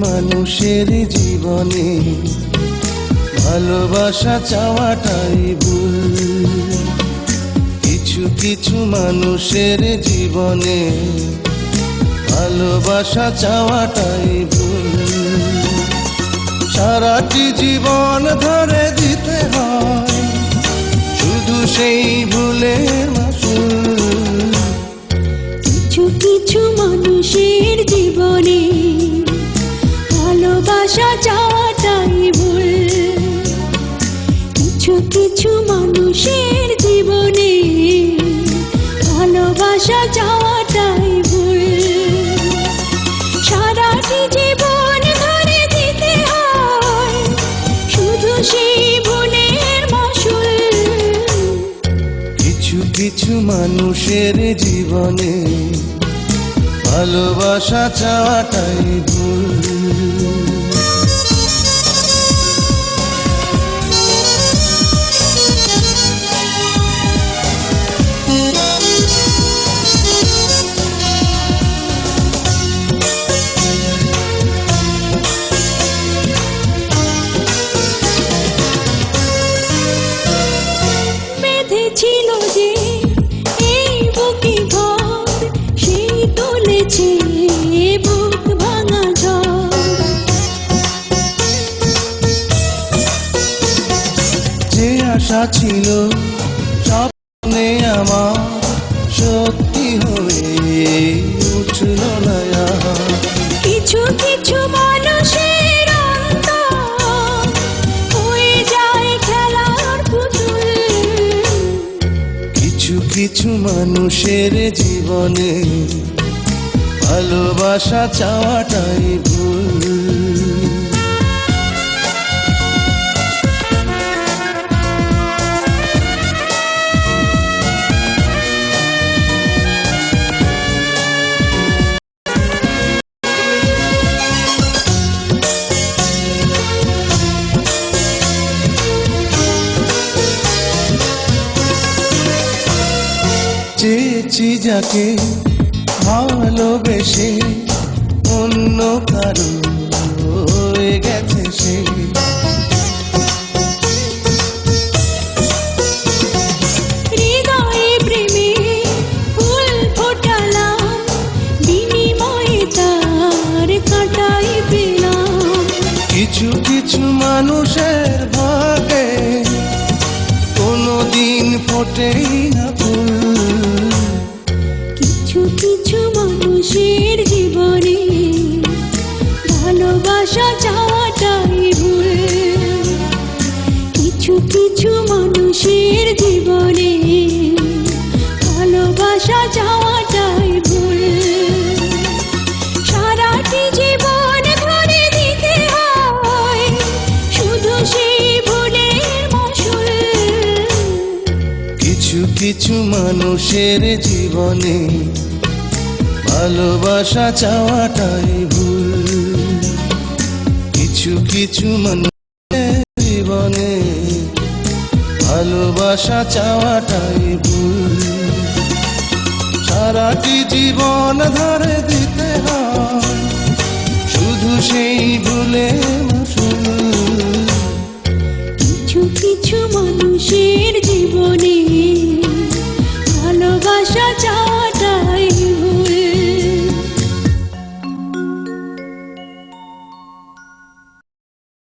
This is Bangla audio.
মানুষের জীবনে ভালোবাসা চাওয়াটাই ভুল। কিছু কিছু মানুষের জীবনে ভালোবাসা চাওয়াটাই ভুল। সারাটি জীবন ধরে দিতে হয় শুধু সেই ভুলের মাসুল। কিছু কিছু মানুষের জীবনে ভালোবাসা চাওয়াটাই ভুল। কিছু কিছু মানুষের জীবনে ভালোবাসা চাওয়াটাই ভুল। সারাটি জীবন ধরে দিতে হয় শুধু সেই ভুলের মাসুল। কিছু কিছু মানুষের জীবনে ভালোবাসা চাওয়াটাই ভুল। বেঁধেছিল যে এই বুকে ঘর, সেই তুলেছে বুক ভাঙা ঝড়। যে আশা ছিল স্বপ্নে আমার সত্যি হয়ে উঠল না আর। কিছু কিছু মানুষের অন্তর হয়ে যায় খেলার পুতুল। কিছু কিছু মানুষের জীবনে ভালোবাসা চাওয়াটাই ভুল। চেয়েছি যাকে ভালোবেসে অন্য কারো হয়ে গেছে সে। হৃদয়ে প্রেমে ফুল ফোটালাম, বিনিময়ে তার কাঁটাই পেলাম। কিছু কিছু মানুষের ভাগে কোনোদিন ফোটেই না ফুল। কিছু কিছু মানুষের জীবনে ভালোবাসা চাওয়াটাই ভুল। কিছু কিছু মানুষের জীবনে ভালোবাসা চাওয়াটাই ভুল। সারাটি জীবন ধরে দিতে হয় শুধু সেই ভুলের মাসুল। কিছু কিছু মানুষের জীবনে ভালোবাসা চাওয়াটাই ভুল। কিছু কিছু মানুষের জীবনে ভালোবাসা চাওয়াটাই ভুল। সারাটি জীবন ধরে দিতে হয় শুধু সেই